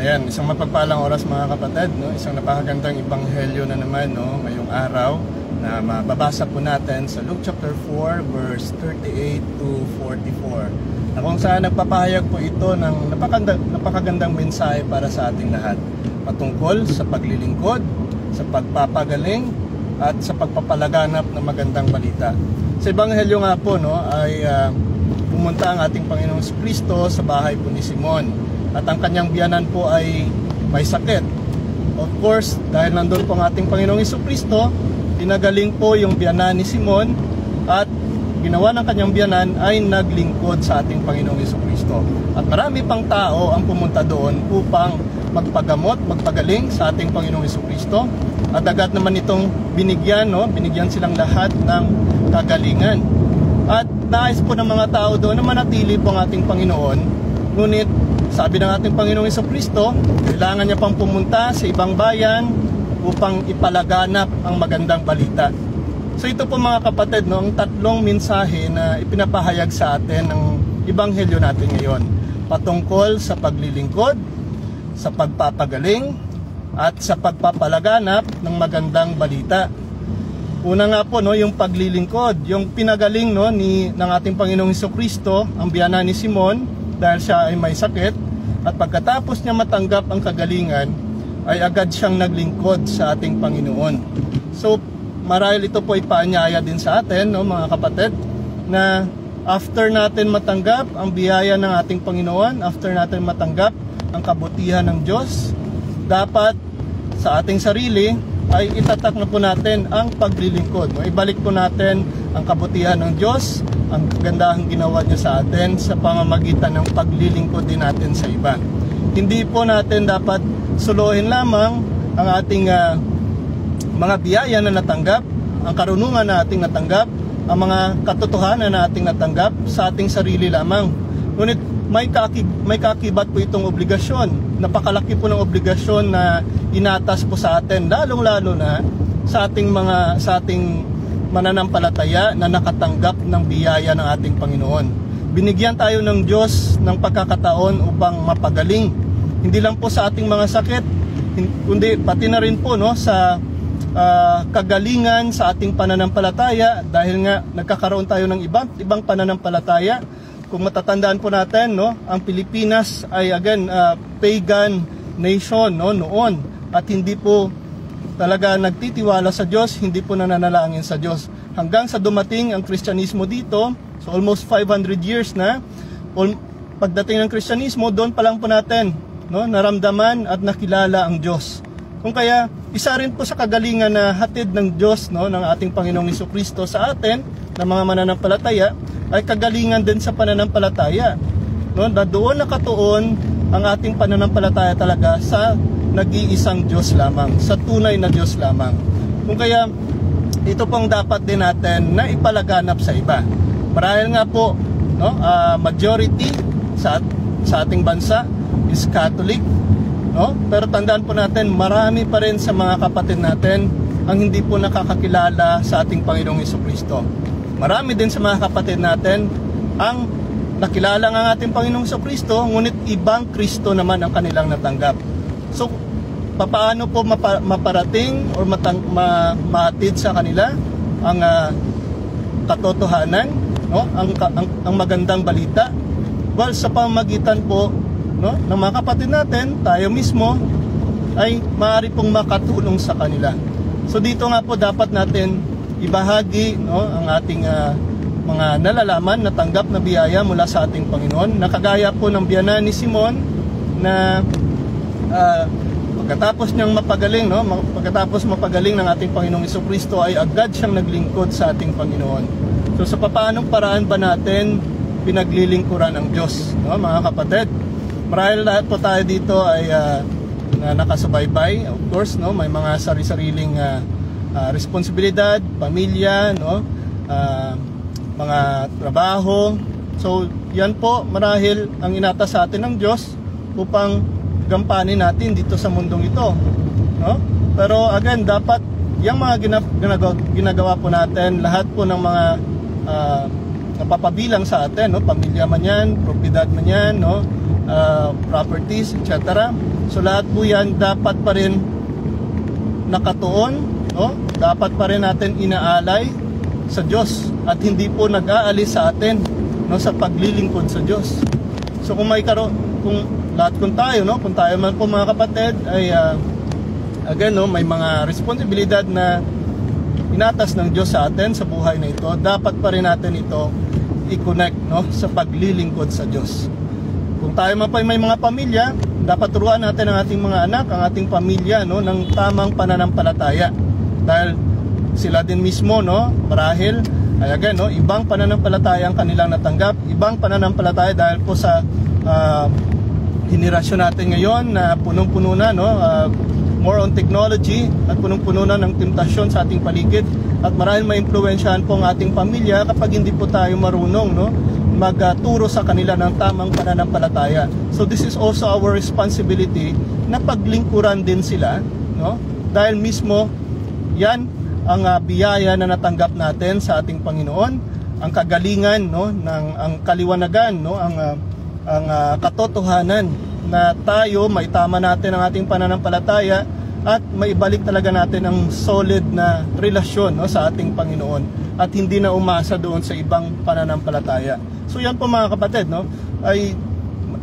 Ayan, isang mapagpalang oras mga kapatid, no? Isang napakagandang ebanghelyo na naman, no? Ngayong araw na mababasa po natin sa Luke chapter 4 verse 38 to 44. Na kung saan nagpapahayag po ito ng napakagandang mensahe para sa ating lahat. Patungkol sa paglilingkod, sa pagpapagaling, at sa pagpapalaganap ng magandang balita. Sa ebanghelyo nga po, no, ay pumunta ang ating Panginoong Kristo sa bahay po ni Simon. At ang kanyang biyanan po ay may sakit. Of course, dahil nandun po ang ating Panginoong Kristo, pinagaling po yung biyanan ni Simon at ginawa ng kanyang biyanan ay naglingkod sa ating Panginoong Kristo. At marami pang tao ang pumunta doon upang magpagamot, magpagaling sa ating Panginoong Kristo. At agad naman itong binigyan, no? Binigyan silang lahat ng kagalingan. At nais po ng mga tao doon na manatili po ang ating Panginoon. Ngunit sabi ng ating Panginoong Kristo, kailangan niya pang pumunta sa ibang bayan upang ipalaganap ang magandang balita. So ito po mga kapatid, no, ang tatlong mensahe na ipinapahayag sa atin ng ebanghelyo natin ngayon. Patungkol sa paglilingkod, sa pagpapagaling, at sa pagpapalaganap ng magandang balita. Una nga po, no, yung paglilingkod, yung pinagaling, no, ng ating Panginoong Kristo, ang biyanan ni Simon, dahil siya ay may sakit, at pagkatapos niya matanggap ang kagalingan, ay agad siyang naglingkod sa ating Panginoon. So, marahil ito po ay paanyaya din sa atin, no, mga kapatid, na after natin matanggap ang biyaya ng ating Panginoon, after natin matanggap ang kabutihan ng Diyos, dapat sa ating sarili ay itatak na po natin ang paglilingkod. Ibalik po natin ang kabutihan ng Diyos, ang kagandahang ginawa niya sa atin sa pamamagitan ng paglilingkod din natin sa iba. Hindi po natin dapat suluhin lamang ang ating mga biyaya na natanggap, ang karunungan na ating natanggap, ang mga katotohanan na ating natanggap sa ating sarili lamang. Ngunit may kakibat po itong obligasyon. Napakalaki po ng obligasyon na inatas po sa atin, lalong-lalo na sa ating mananampalataya na nakatanggap ng biyaya ng ating Panginoon. Binigyan tayo ng Diyos ng pagkakataon upang mapagaling. Hindi lang po sa ating mga sakit, kundi pati na rin po, no, sa kagalingan sa ating pananampalataya, dahil nga nagkakaroon tayo ng ibang pananampalataya. Kung matatandaan po natin, no, ang Pilipinas ay again pagan nation, no, noon, at hindi po talaga nagtitiwala sa Diyos, hindi po nananalangin sa Diyos. Hanggang sa dumating ang Kristyanismo dito, so almost 500 years na, pagdating ng Kristyanismo, doon pa lang po natin, no, naramdaman at nakilala ang Diyos. Kung kaya, isa rin po sa kagalingan na hatid ng Diyos, no, ng ating Panginoong Kristo sa atin, ng mga mananampalataya, ay kagalingan din sa pananampalataya. No, na doon nakatuon ang ating pananampalataya talaga sa nag-iisang Diyos lamang, sa tunay na Diyos lamang. Kung kaya, ito pong dapat din natin na ipalaganap sa iba. Marahil nga po, no, majority sa ating bansa is Catholic, no? Pero tandaan po natin, marami pa rin sa mga kapatid natin ang hindi po nakakakilala sa ating Panginoong Kristo. Marami din sa mga kapatid natin ang nakilala ng ating Panginoong Kristo, ngunit ibang Kristo naman ang kanilang natanggap. So, paano po maparating o maatid sa kanila ang katotohanan, no? ang magandang balita? Well, sa pamamagitan po, no, ng mga kapatid natin, tayo mismo ay maaari pong makatulong sa kanila. So dito nga po dapat natin ibahagi, no, ang ating mga nalalaman, natanggap na biyaya mula sa ating Panginoon. Nakagaya po ng biyanan ni Simon na pagkatapos niyang mapagaling, no, pagkatapos mapagaling ng ating Panginoong Kristo ay agad siyang naglingkod sa ating Panginoon. So sa paanong paraan ba natin pinaglilingkuran ng Diyos, no, mga kapatid? Marahil lahat po tayo dito ay nakasubaybay, of course, no, may mga sari-sariling responsibilidad, pamilya, no, mga trabaho. So yan po marahil ang inatas sa atin ng Diyos upang gampanin natin dito sa mundong ito, no? Pero again, dapat yung mga ginagawa po natin, lahat po ng mga napapabilang sa atin, no? Pamilya man yan, propiedad man yan, no? properties, etc. So lahat po yan dapat pa rin nakatuon, no? Dapat pa rin natin inaalay sa Diyos at hindi po nag-aalis sa atin, no, sa paglilingkod sa Diyos. So kung tayo man po mga kapatid ay again, no, may mga responsibilidad na inatas ng Diyos sa atin sa buhay na ito, dapat pa rin natin ito i-connect, no, sa paglilingkod sa Diyos. Kung tayo man po may mga pamilya, dapat turuan natin ang ating mga anak, ang ating pamilya, no, ng tamang pananampalataya. Dahil sila din mismo, no, marahil ay again, no, ibang pananampalataya ang kanilang natanggap, ibang pananampalataya dahil po sa henerasyon natin ngayon na punong-puno na, no, more on technology at punong-puno na ng temptasyon sa ating paligid, at marahil maimpluwensyahan po ang ating pamilya kapag hindi po tayo marunong, no, magturo sa kanila ng tamang pananampalataya. So this is also our responsibility na paglingkuran din sila, no, dahil mismo yan ang biyaya na natanggap natin sa ating Panginoon, ang kagalingan, no, ang kaliwanagan, no, ang katotohanan na tayo may tama natin ang ating pananampalataya at maibalik talaga natin ang solid na relasyon, no, sa ating Panginoon at hindi na umasa doon sa ibang pananampalataya. So yan po mga kapatid, no, ay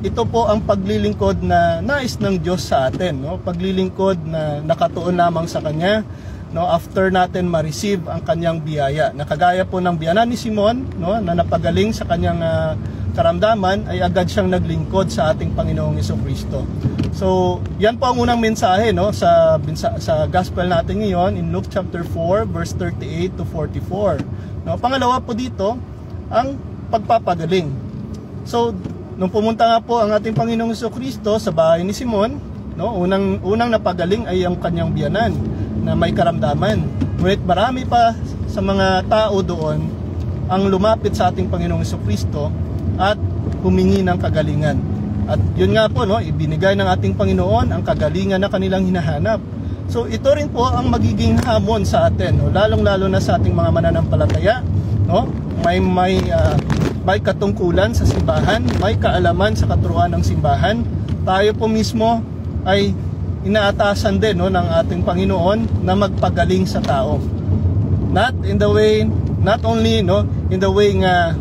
ito po ang paglilingkod na nais ng Diyos sa atin, no, paglilingkod na nakatuon lamang sa Kanya, no, after natin ma-receive ang Kanyang biyaya. Nakagaya po ng biyana ni Simon, no, na napagaling sa kanyang karamdaman, ay agad siyang naglingkod sa ating Panginoong Jesucristo. So, yan po ang unang mensahe, no, sa gospel natin ngayon in Luke chapter 4 verse 38 to 44. No, pangalawa po dito ang pagpapagaling. So, nung pumunta nga po ang ating Panginoong Jesucristo sa bahay ni Simon, no, unang napagaling ay ang kanyang biyanan na may karamdaman. Ngunit marami pa sa mga tao doon ang lumapit sa ating Panginoong Jesucristo at humingi ng kagalingan. At yun nga po, no, ibinigay ng ating Panginoon ang kagalingan na kanilang hinahanap. So ito rin po ang magiging hamon sa atin, no, lalong-lalo na sa ating mga mananampalataya, no, may katungkulan sa simbahan, may kaalaman sa katuruan ng simbahan. Tayo po mismo ay inaatasan din, no, ng ating Panginoon na magpagaling sa tao. Not only, no, in the way nga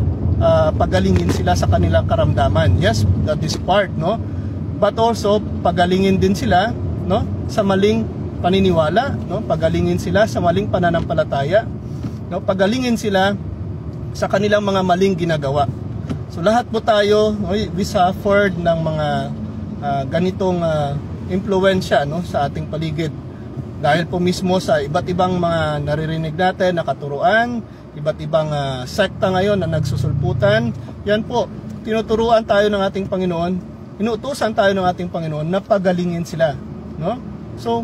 pagalingin sila sa kanilang karamdaman. Yes, that is part, no, but also pagalingin din sila, no, sa maling paniniwala, no, pagalingin sila sa maling pananampalataya, no, pagalingin sila sa kanilang mga maling ginagawa. So lahat po tayo, no, we suffered ng mga ganitong impluwensya, no, sa ating paligid. Dahil po mismo sa iba't ibang mga naririnig natin na katuruan, iba't ibang sekta ngayon na nagsusulputan, yan po, tinuturuan tayo ng ating Panginoon, inuutusan tayo ng ating Panginoon na pagalingin sila, no? So,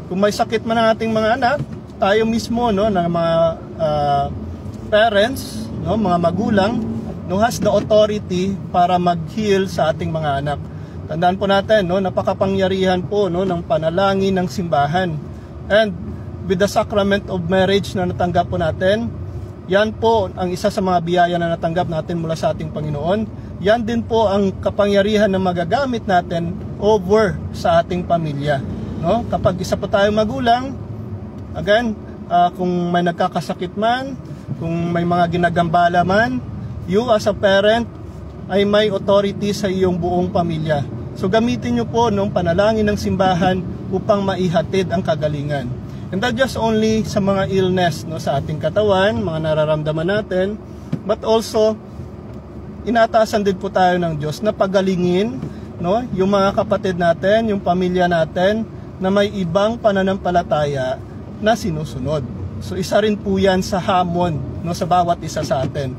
kung may sakit man ang ating mga anak, tayo mismo, no, ng mga parents, no, mga magulang, no, has the authority para mag-heal sa ating mga anak. Tandaan po natin, no, napakapangyarihan po, no, ng panalangin ng simbahan. And with the sacrament of marriage na natanggap po natin, yan po ang isa sa mga biyaya na natanggap natin mula sa ating Panginoon. Yan din po ang kapangyarihan na magagamit natin over sa ating pamilya, no? Kapag isa po tayong magulang, again, kung may nagkakasakit man, kung may mga ginagambala man, you as a parent ay may authority sa iyong buong pamilya. So gamitin nyo po nung panalangin ng simbahan upang maihatid ang kagalingan. And not just only sa mga illness, no, sa ating katawan, mga nararamdaman natin, but also inatasan din po tayo ng Diyos na pagalingin, no, yung mga kapatid natin, yung pamilya natin na may ibang pananampalataya na sinusunod. So isa rin po yan sa hamon, no, sa bawat isa sa atin.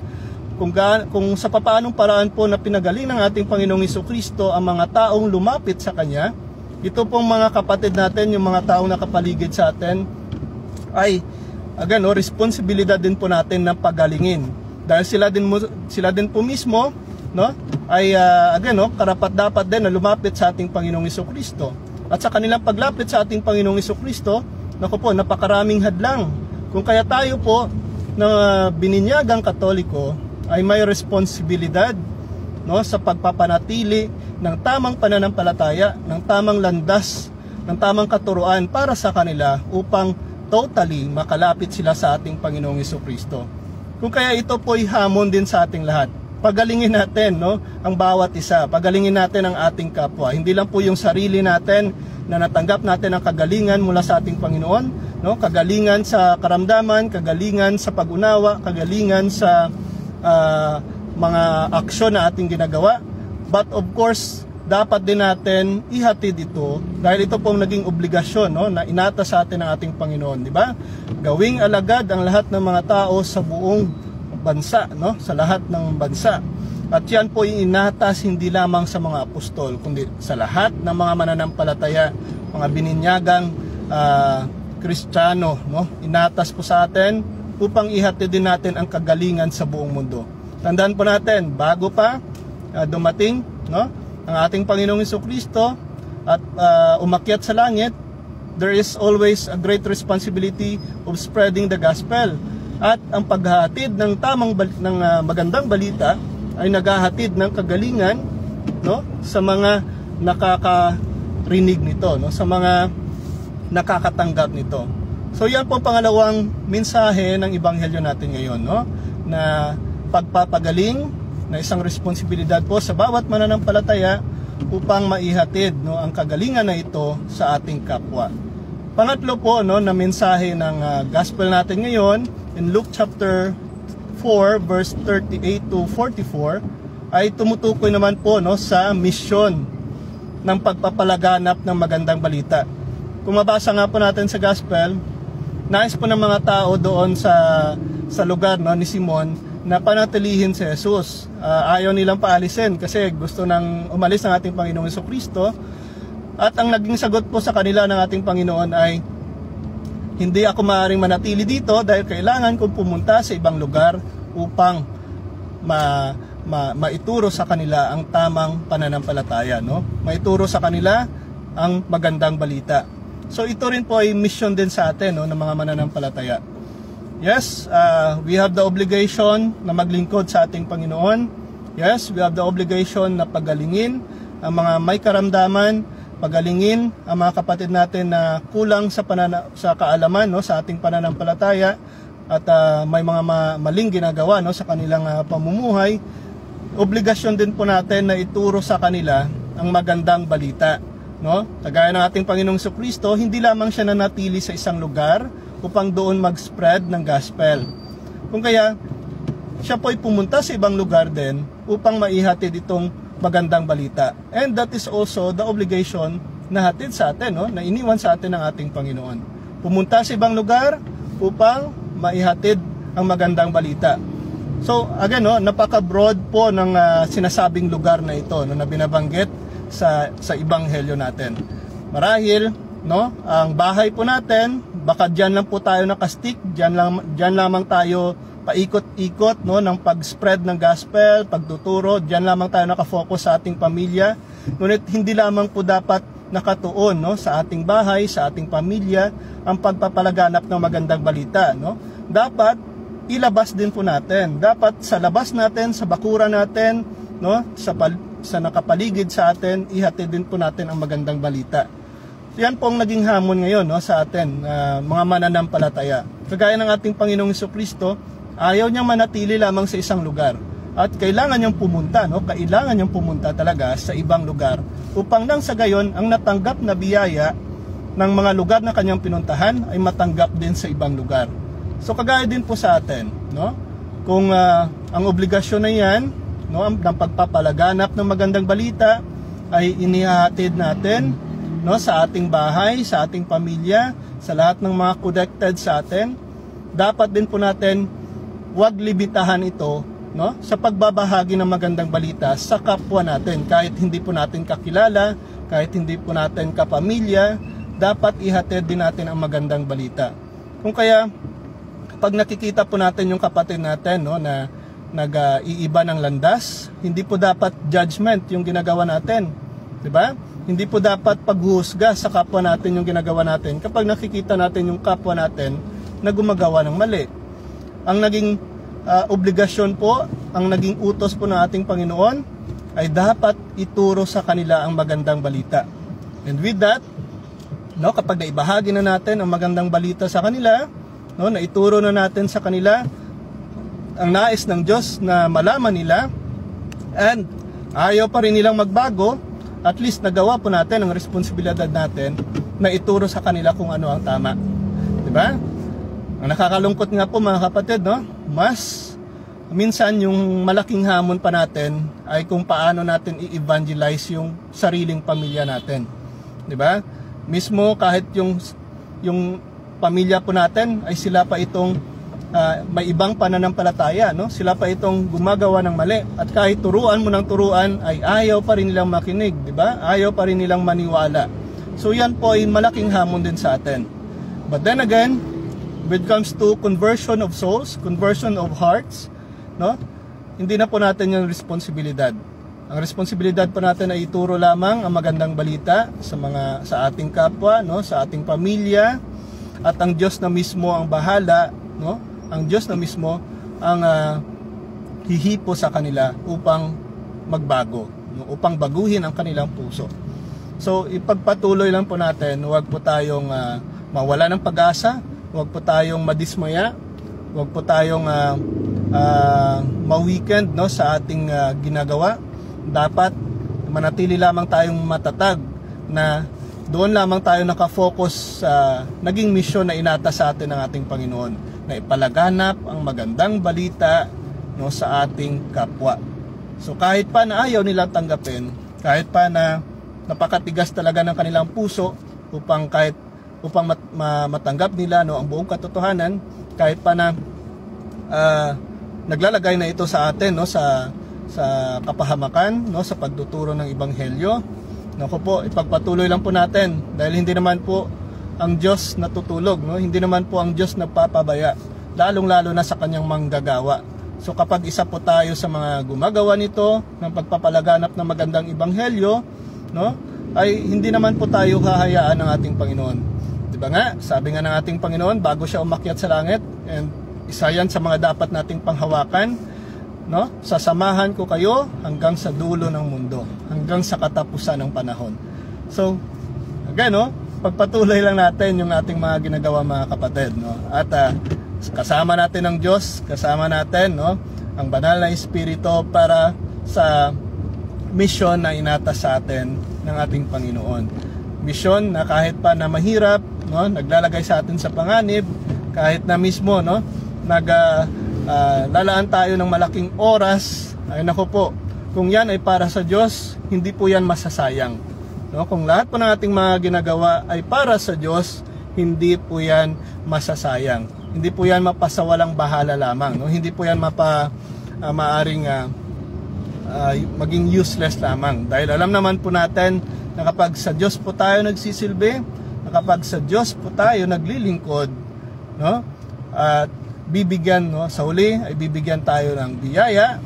Kung sa papaanong paraan po na pinagaling ng ating Panginoong Jesucristo ang mga taong lumapit sa Kanya, ito pong mga kapatid natin, yung mga taong nakapaligid sa atin, ay again, no, responsibilidad din po natin na pagalingin. Dahil sila din po mismo, no, ay again, no, karapat-dapat din na lumapit sa ating Panginoong Jesucristo. At sa kanilang paglapit sa ating Panginoong Jesucristo, naku po, napakaraming hadlang. Kung kaya tayo po na bininyagang Katoliko ay may responsibilidad no, sa pagpapanatili ng tamang pananampalataya, ng tamang landas, ng tamang katuruan para sa kanila upang totally makalapit sila sa ating Panginoong Jesucristo. Kung kaya ito po'y hamon din sa ating lahat. Pagalingin natin, no, ang bawat isa. Pagalingin natin ang ating kapwa. Hindi lang po yung sarili natin na natanggap natin ang kagalingan mula sa ating Panginoon, no? Kagalingan sa karamdaman, kagalingan sa pag-unawa, kagalingan sa mga aksyon na ating ginagawa. But of course, dapat din natin ihatid ito dahil ito pong naging obligasyon, no, na inata sa atin ng ating Panginoon, di ba? Gawing alagad ang lahat ng mga tao sa buong bansa, no, sa lahat ng bansa. At yan po yung inatas hindi lamang sa mga apostol, kundi sa lahat ng mga mananampalataya, mga bininyagang Kristiyano, no? Inatas po sa atin upang ihatid din natin ang kagalingan sa buong mundo. Tandaan po natin, bago pa dumating, no, ang ating Panginoong Jesucristo at umakyat sa langit, there is always a great responsibility of spreading the gospel. At ang paghahatid ng magandang balita ay naghahatid ng kagalingan, no, sa mga nakakarinig nito, no, sa mga nakakatanggap nito. So yan po pangalawang mensahe ng ebanghelyo natin ngayon, no, na pagpapagaling na isang responsibilidad po sa bawat mananampalataya upang maihatid, no, ang kagalingan na ito sa ating kapwa. Pangatlo po, no, na mensahe ng gospel natin ngayon in Luke chapter 4 verse 38 to 44 ay tumutukoy naman po, no, sa misyon ng pagpapalaganap ng magandang balita. Kung mabasa nga po natin sa gospel, nais po ng mga tao doon sa lugar, no, ni Simon na panatilihin si Jesus. Ayaw nilang paalisin kasi gusto nang umalis ng ating Panginoong Jesucristo. At ang naging sagot po sa kanila ng ating Panginoon ay, hindi ako maaaring manatili dito dahil kailangan kong pumunta sa ibang lugar upang maituro sa kanila ang tamang pananampalataya, no? Maituro sa kanila ang magandang balita. So ito rin po ay mission din sa atin, no, ng mga mananampalataya. Yes, we have the obligation na maglingkod sa ating Panginoon. Yes, we have the obligation na pagalingin ang mga may karamdaman, pagalingin ang mga kapatid natin na kulang sa kaalaman, no, sa ating pananampalataya at may mga maling ginagawa, no, sa kanilang pamumuhay. Obligasyon din po natin na ituro sa kanila ang magandang balita, no? Kagaya ng ating Panginoong Jesucristo, hindi lamang siya nanatili sa isang lugar upang doon mag-spread ng gospel. Kung kaya siya po ay pumunta sa ibang lugar din upang maihatid itong magandang balita. And that is also the obligation na hatid sa atin, no, na iniwan sa atin ng ating Panginoon. Pumunta sa ibang lugar upang maihatid ang magandang balita. So again, no, napaka-broad po ng sinasabing lugar na ito, no, na binabanggit sa ebanghelyo natin. Marahil, no, ang bahay po natin, baka diyan lang po tayo nakastik, diyan lamang tayo paikot-ikot, no, ng pag-spread ng gospel, pagtuturo, diyan lamang tayo nakafocus sa ating pamilya. Ngunit hindi lamang po dapat nakatuon, no, sa ating bahay, sa ating pamilya ang pagpapalaganap ng magandang balita, no. Dapat ilabas din po natin. Dapat sa labas natin, sa bakuran natin, no, sa nakapaligid sa atin, ihatid din po natin ang magandang balita. Yan po ang naging hamon ngayon, no, sa atin, mga mananampalataya. Kagaya ng ating Panginoong Jesucristo, ayaw niyang manatili lamang sa isang lugar. At kailangan niyang pumunta, no, kailangan niyang pumunta talaga sa ibang lugar upang nang sa gayon, ang natanggap na biyaya ng mga lugar na kanyang pinuntahan ay matanggap din sa ibang lugar. So kagaya din po sa atin, no, kung ang obligasyon na yan, no, ng pagpapalaganap ng magandang balita ay inihahatid natin, no, sa ating bahay, sa ating pamilya, sa lahat ng mga connected sa atin, dapat din po natin wag limitahan ito, no, sa pagbabahagi ng magandang balita sa kapwa natin. Kahit hindi po natin kakilala, kahit hindi po natin kapamilya, dapat ihatid din natin ang magandang balita. Kung kaya, pag nakikita po natin yung kapatid natin, no, na nag-iiba ng landas, hindi po dapat judgment yung ginagawa natin. Diba? Hindi po dapat paghuhusga sa kapwa natin yung ginagawa natin kapag nakikita natin yung kapwa natin na gumagawa ng mali. Ang naging obligasyon po, ang naging utos po ng ating Panginoon ay dapat ituro sa kanila ang magandang balita. And with that, no, kapag naibahagi na natin ang magandang balita sa kanila, no, naituro na natin sa kanila ang nais ng Diyos na malaman nila, and ayaw pa rin nilang magbago, at least nagawa po natin ang responsibilidad natin na ituro sa kanila kung ano ang tama. Diba? Ang nakakalungkot nga po mga kapatid, no, mas minsan yung malaking hamon pa natin ay kung paano natin i-evangelize yung sariling pamilya natin. 'Di ba? Mismo kahit yung pamilya po natin ay sila pa itong may ibang pananampalataya, no? Sila pa itong gumagawa ng mali, at kahit turuan mo ng turuan ay ayaw pa rin nilang makinig, 'di ba? Ayaw pa rin nilang maniwala. So yan po ay malaking hamon din sa atin. But then again, when it comes to conversion of souls, conversion of hearts, no? Hindi na po natin yung responsibilidad. Ang responsibilidad po natin ay ituro lamang ang magandang balita sa ating kapwa, no, sa ating pamilya, at ang Diyos na mismo ang bahala, no? Ang Diyos na mismo ang hihipo sa kanila upang magbago, no? Upang baguhin ang kanilang puso. So ipagpatuloy lang po natin, huwag po tayong mawala ng pag-asa, huwag po tayong madismaya, huwag po tayong ma-weekend, no, sa ating ginagawa. Dapat manatili lamang tayong matatag na doon lamang tayo nakafocus sa naging misyon na inata sa atin ng ating Panginoon, na ipalaganap ang magandang balita, no, sa ating kapwa. So kahit pa na ayaw nilang tanggapin, kahit pa na napakatigas talaga ng kanilang puso upang matanggap nila, no, ang buong katotohanan, kahit pa na naglalagay na ito sa atin, no, sa kapahamakan, no, sa pagtuturo ng ebanghelyo. Naku po, ipagpatuloy lang po natin, dahil hindi naman po ang Diyos natutulog, no? Hindi naman po ang Diyos nagpapabaya, lalong-lalo na sa kanyang manggagawa. So kapag isa po tayo sa mga gumagawa nito ng pagpapalaganap ng magandang ebanghelyo, no, ay hindi naman po tayo hahayaan ng ating Panginoon. 'Di ba nga? Sabi nga ng ating Panginoon bago siya umakyat sa langit, and isa yan sa mga dapat nating panghawakan, no? Sasamahan ko kayo hanggang sa dulo ng mundo, hanggang sa katapusan ng panahon. So, again, no, pagpatuloy lang natin yung ating mga ginagawa, mga kapatid, no? At kasama natin ang Diyos, kasama natin, no, ang banal na Espiritu para sa misyon na inata sa atin ng ating Panginoon. Misyon na kahit pa na mahirap, no, naglalagay sa atin sa panganib, kahit na mismo, no, lalaan tayo ng malaking oras, ay nako po, kung yan ay para sa Diyos, hindi po yan masasayang, no? Kung lahat po ng ating mga ginagawa ay para sa Diyos, hindi po yan masasayang, hindi po yan mapasawalang bahala lamang, no? Hindi po yan maaring maging useless lamang, dahil alam naman po natin na kapag sa Diyos po tayo nagsisilbi, na kapag sa Diyos po tayo naglilingkod, no, at bibigyan, no, sa huli ay bibigyan tayo ng biyaya,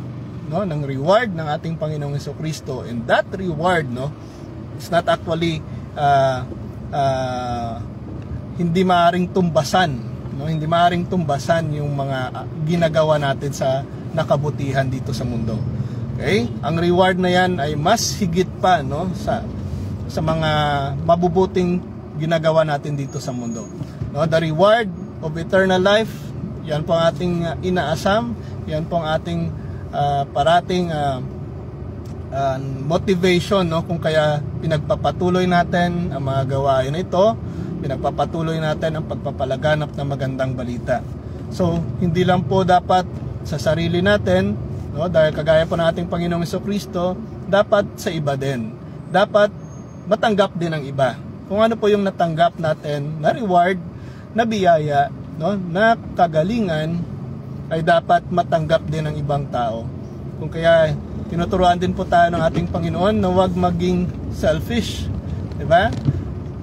no, ng reward ng ating Panginoong Jesucristo. And that reward, no, is not actually hindi maaring tumbasan, no, hindi maaring tumbasan yung mga ginagawa natin sa nakabutihan dito sa mundo. Okay? Ang reward na yan ay mas higit pa, no, sa mga mabubuting ginagawa natin dito sa mundo. No, the reward of eternal life, yan po ang ating inaasam, yan po ang ating parating motivation, no, kung kaya pinagpapatuloy natin ang mga gawain na ito, pinagpapatuloy natin ang pagpapalaganap ng magandang balita. So, hindi lang po dapat sa sarili natin, no, dahil kagaya po ng ating Panginoong Jesucristo, dapat sa iba din. Dapat matanggap din ng iba. Kung ano po yung natanggap natin na reward, na biyaya, no, na kagalingan, ay dapat matanggap din ng ibang tao. Kung kaya tinuturuan din po tayo ng ating Panginoon na huwag maging selfish, di ba?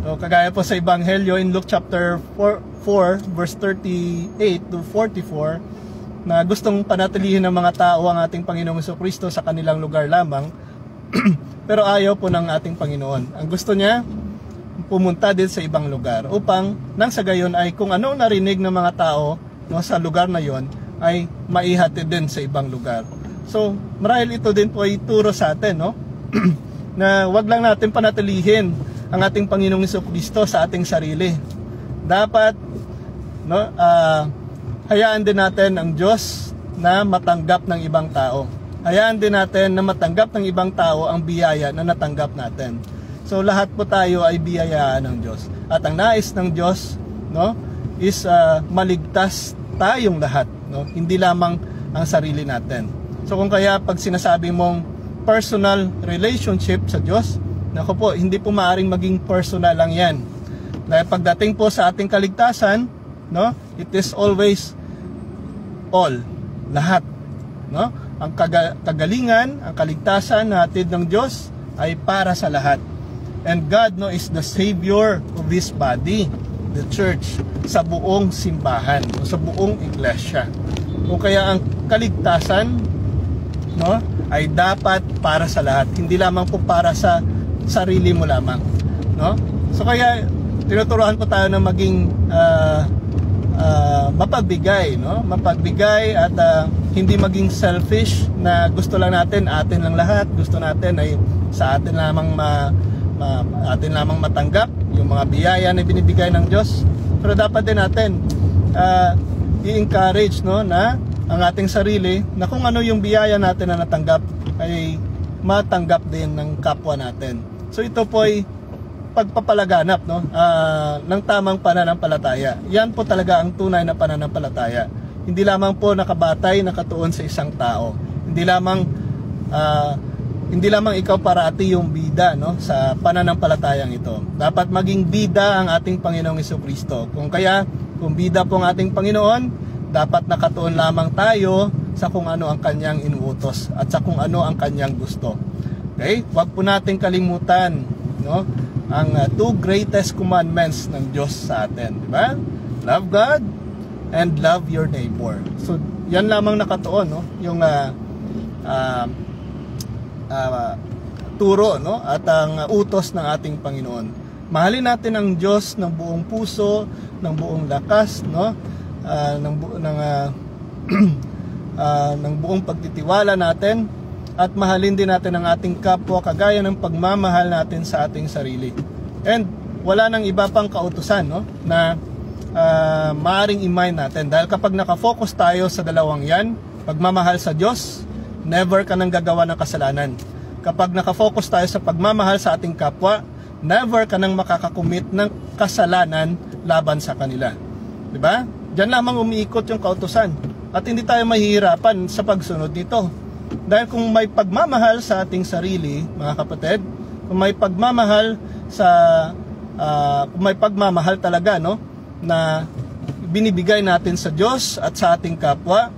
So, kagaya po sa Ebanghelyo in Luke chapter 4 verse 38 to 44, na gustong panatilihin ng mga tao ang ating Panginoong Jesucristo sa kanilang lugar lamang, pero ayaw po ng ating Panginoon. Ang gusto niya, pumunta din sa ibang lugar upang nang sa gayon ay kung anong narinig ng mga tao, no, sa lugar na yon ay maihatid din sa ibang lugar. So marahil ito din po ay turo sa atin, no? Na wag lang natin panatilihin ang ating Panginoong Jesucristo sa ating sarili. Dapat, no, hayaan din natin ang Diyos na matanggap ng ibang tao. Hayaan din natin na matanggap ng ibang tao ang biyaya na natanggap natin. So lahat po tayo ay biyayaan ng Diyos. At ang nais ng Diyos, no, is maligtas tayong lahat, no? Hindi lamang ang sarili natin. So kung kaya pag sinasabi mong personal relationship sa Diyos, naku po, hindi po maaaring maging personal lang yan. Dahil pagdating po sa ating kaligtasan, no, it is always all, lahat, no? Ang kagalingan, ang kaligtasan na hatid ng Diyos ay para sa lahat. And God, no, is the Savior of His body, the church, sa buong simbahan, o sa buong iglesia. O kaya ang kaligtasan, no, ay dapat para sa lahat, hindi lamang po para sa sarili mo lamang, no? So kaya tinuturuan po tayo na maging mapagbigay, no? Mapagbigay at hindi maging selfish na gusto lang natin atin lang lahat, gusto natin ay sa atin lamang atin lamang matanggap yung mga biyaya na binibigay ng Diyos. Pero dapat din natin i-encourage, no, na ang ating sarili na kung ano yung biyaya natin na natanggap ay matanggap din ng kapwa natin. So ito po ay pagpapalaganap, no, ng tamang pananampalataya. Yan po talaga ang tunay na pananampalataya. Hindi lamang po nakabatay, nakatuon sa isang tao. Hindi lamang ikaw parati yung bida, no, sa pananampalatayang ito. Dapat maging bida ang ating Panginoong Jesucristo. Kung bida po ang ating Panginoon, dapat nakatuon lamang tayo sa kung ano ang kanyang inuutos at sa kung ano ang kanyang gusto. Okay? Huwag po nating kalimutan, no, ang two greatest commandments ng Diyos sa atin, di ba? Love God and love your neighbor. So, yan lamang nakatuon, no, yung turo, no, at ang utos ng ating Panginoon. Mahalin natin ang Diyos ng buong puso, ng buong lakas, no, ng buong pagtitiwala natin, at mahalin din natin ang ating kapwa kagaya ng pagmamahal natin sa ating sarili. And wala nang iba pang kautusan, no, na maaring i-mind natin. Dahil kapag nakafocus tayo sa dalawang yan, pagmamahal sa Diyos, never ka nang gagawa ng kasalanan. Kapag nakafocus tayo sa pagmamahal sa ating kapwa, never ka nang makakakumit ng kasalanan laban sa kanila. Diba? Diyan lamang umiikot yung kautusan. At hindi tayo mahihirapan sa pagsunod nito. Dahil kung may pagmamahal sa ating sarili, mga kapatid, kung may pagmamahal kung may pagmamahal talaga, no, na binibigay natin sa Diyos at sa ating kapwa,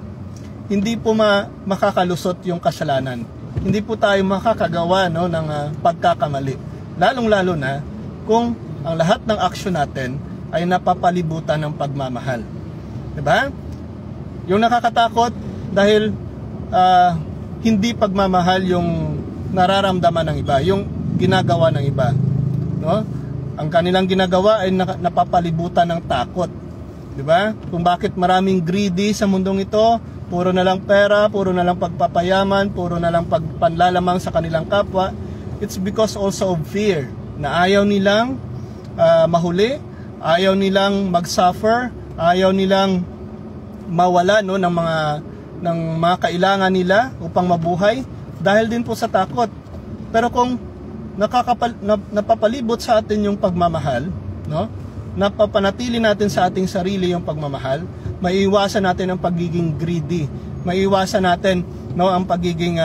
hindi po makakalusot yung kasalanan. Hindi po tayo makakagawa, no, ng pagkakamali. Lalong-lalo na kung ang lahat ng aksyon natin ay napapalibutan ng pagmamahal. Diba? Yung nakakatakot dahil hindi pagmamahal yung nararamdaman ng iba, yung ginagawa ng iba, no? Ang kanilang ginagawa ay napapalibutan ng takot. Diba? Kung bakit maraming greedy sa mundong ito, puro na lang pera, puro na lang pagpapayaman, puro na lang pagpanlalamang sa kanilang kapwa, it's because also of fear, na ayaw nilang mahuli, ayaw nilang mag-suffer, ayaw nilang mawala, no, ng mga kailangan nila upang mabuhay, dahil din po sa takot. Pero kung napapalibot sa atin yung pagmamahal, no, napapanatili natin sa ating sarili yung pagmamahal, maiiwasan natin ang pagiging greedy, maiiwasan natin, no, ang pagiging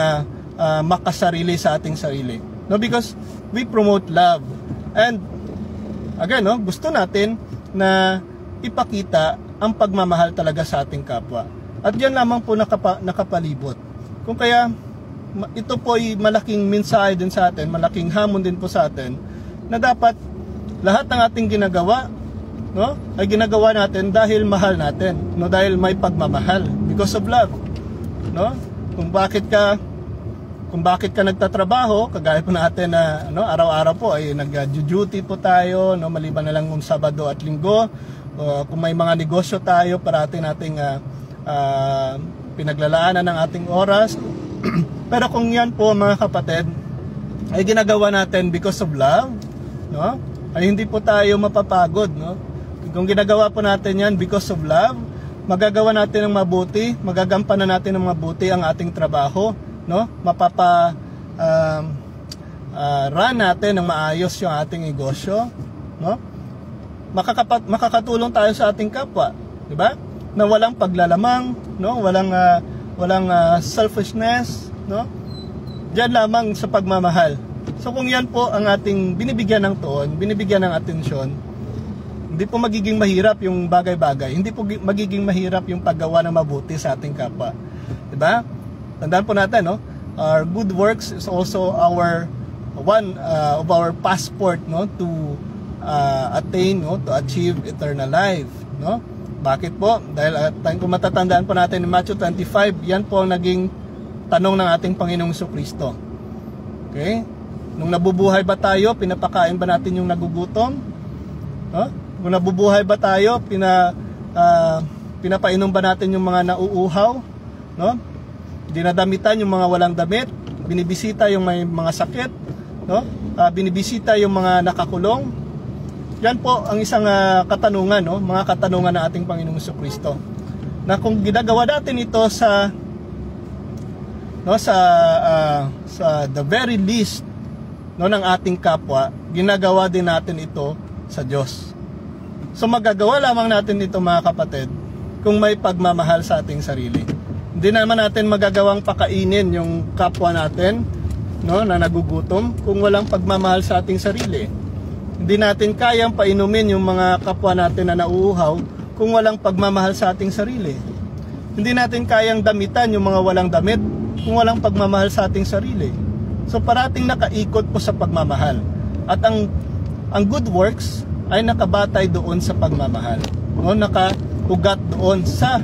makasarili sa ating sarili, no, because we promote love. And again, no, gusto natin na ipakita ang pagmamahal talaga sa ating kapwa. At yan lamang po nakapalibot. Kung kaya ito po ay malaking mensahe din sa atin, malaking hamon din po sa atin, na dapat lahat ng ating ginagawa, no, ay ginagawa natin dahil mahal natin, no, dahil may pagmamahal, because of love, no. Kung bakit ka nagtatrabaho, kagaya po natin na, no, araw-araw po ay nag-duty po tayo, no, maliban na lang kung Sabado at Linggo. Kung may mga negosyo tayo, parati nating pinaglalaanan ng ating oras Pero kung yan po mga kapatid ay ginagawa natin because of love, no? Ay hindi po tayo mapapagod, no? Kung ginagawa po natin yan because of love, magagawa natin ng mabuti, magagampanan natin ng mabuti ang ating trabaho, no? Run natin ng maayos yung ating negosyo, no? Makakatulong tayo sa ating kapwa, di ba? Na walang paglalamang, no? Walang selfishness, no? Diyan lamang sa pagmamahal. So kung yan po ang ating binibigyan ng tuon, binibigyan ng atensyon, hindi po magiging mahirap yung bagay-bagay. Hindi po magiging mahirap yung paggawa ng mabuti sa ating kapwa. Diba? Tandaan po natin, no? Our good works is also our one of our passport, no, to attain, no, to achieve eternal life, no? Bakit po? Dahil kung matatandaan po natin in Matthew 25, yan po ang naging tanong ng ating Panginoong Jesucristo. Okay? Nung nabubuhay ba tayo, pinapakain ba natin yung nagugutom? No? Kung nabubuhay ba tayo, pinapainom ba natin yung mga nauuhaw? No? Dinadamitan yung mga walang damit, binibisita yung may mga sakit, no? Binibisita yung mga nakakulong. Yan po ang isang katanungan, no? Mga katanungan ng ating Panginoong Jesucristo. Na kung ginagawa natin ito sa the very least, no, ng ating kapwa, ginagawa din natin ito sa Diyos. So magagawa lamang natin ito mga kapatid kung may pagmamahal sa ating sarili. Hindi naman natin magagawang pakainin yung kapwa natin, no, na nagugutom kung walang pagmamahal sa ating sarili. Hindi natin kayang painumin yung mga kapwa natin na nauuhaw kung walang pagmamahal sa ating sarili. Hindi natin kayang damitan yung mga walang damit kung walang pagmamahal sa ating sarili. So parating nakaikot po sa pagmamahal. At ang good works ay nakabatay doon sa pagmamahal. No, nakaugat doon sa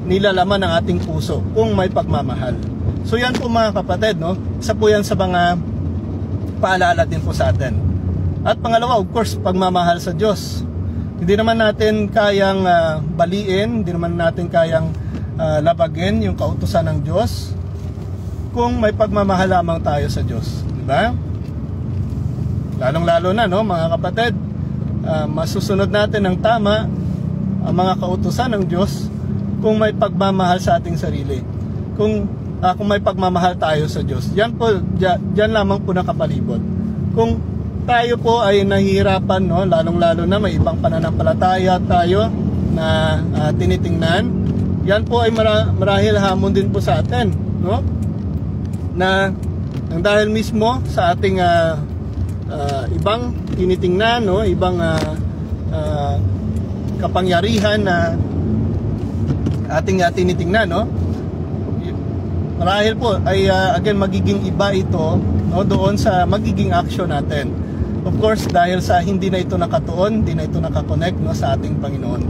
nilalaman ng ating puso kung may pagmamahal. So yan po mga kapatid, no? Isa po yan sa mga paalala din po sa atin. At pangalawa, of course, pagmamahal sa Diyos. Hindi naman natin kayang baliin, hindi naman natin kayang labagin yung kautusan ng Diyos kung may pagmamahal lamang tayo sa Diyos. Diba? Lalong-lalo na, no, mga kapatid, masusunod natin ng tama ang mga kautusan ng Diyos kung may pagmamahal sa ating sarili. Kung may pagmamahal tayo sa Diyos. Yan po, diyan lamang po nakapalibot. Kung tayo po ay nahihirapan, no, lalong-lalo na may ibang pananampalataya tayo na tinitingnan, yan po ay marahil hamon din po sa atin, no? Na dahil mismo sa ating ibang tinitingnan, no, ibang kapangyarihan na ating tinitingnan, no, marahil po ay again magiging iba ito, no, doon sa magiging action natin. Of course, dahil sa hindi na ito nakatuon, hindi na ito nakakonect, no, sa ating Panginoon.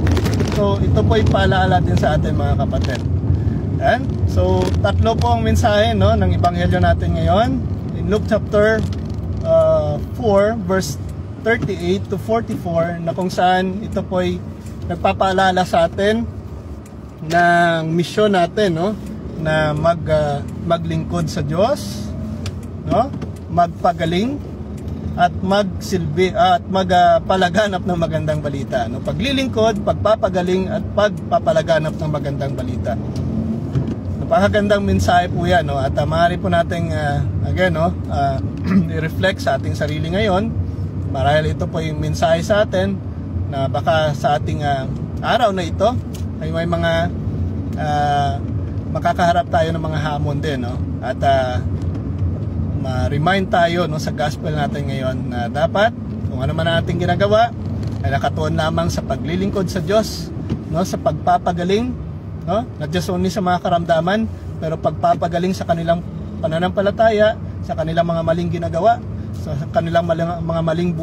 So ito po ay paalaala din sa atin mga kapatid. And so tatlo po ang mensahe, no, ng ebanghelyo natin ngayon in Luke chapter 4 verse 38 to 44, na kung saan ito po ay nagpapaalala sa atin ng misyon natin, no, na maglingkod sa Diyos, no, magpagaling at magsilbi at magpalaganap ng magandang balita, no, paglilingkod, pagpapagaling at pagpapalaganap ng magandang balita. Napakagandang mensahe po yan, no, at maaari po nating again, no, i-reflect sa ating sarili ngayon. Marahil ito po yung mensahe sa atin na baka sa ating araw na ito ay may mga makakaharap tayo ng mga hamon din, no, at ma-remind tayo, no, sa gospel natin ngayon na dapat kung ano man natin ginagawa ay nakatuon lamang sa paglilingkod sa Diyos, no, sa pagpapagaling, no, not just only sa mga karamdaman, pero pagpapagaling sa kanilang pananampalataya, sa kanilang mga maling ginagawa, sa kanilang mga maling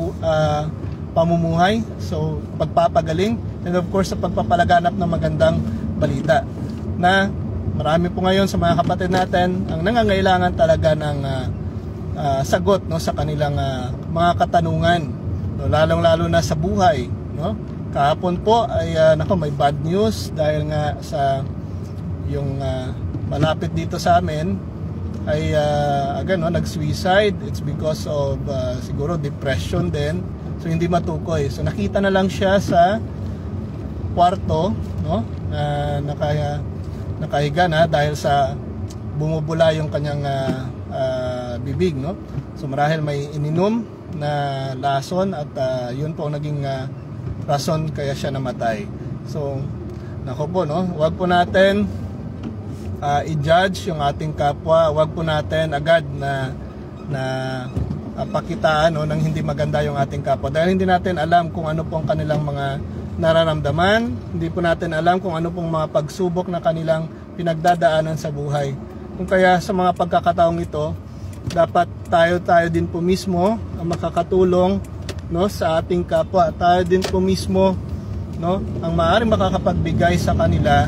pamumuhay. So pagpapagaling, and of course sa pagpapalaganap ng magandang balita, na marami po ngayon sa mga kapatid natin ang nangangailangan talaga ng sagot, no, sa kanilang mga katanungan, no, lalong-lalo na sa buhay, no. Kahapon po ay may bad news dahil nga sa yung malapit dito sa amin, ay nag-suicide. It's because of siguro depression din. So hindi matukoy. So nakita na lang siya sa kwarto, no? Nakahiga na dahil sa bumubula yung kanyang bibig, no? So marahil may ininom na lason at yun po ang naging rason kaya siya namatay. So nako po, no? Huwag po natin i-judge yung ating kapwa. Huwag po natin agad na pakitaan, no, ng hindi maganda yung ating kapwa. Dahil hindi natin alam kung ano pong kanilang mga nararamdaman. Hindi po natin alam kung ano pong mga pagsubok na kanilang pinagdadaanan sa buhay. Kung kaya sa mga pagkakataong ito, dapat tayo din po mismo ang makakatulong, no, sa ating kapwa. Tayo din po mismo, no, ang maaaring makakapagbigay sa kanila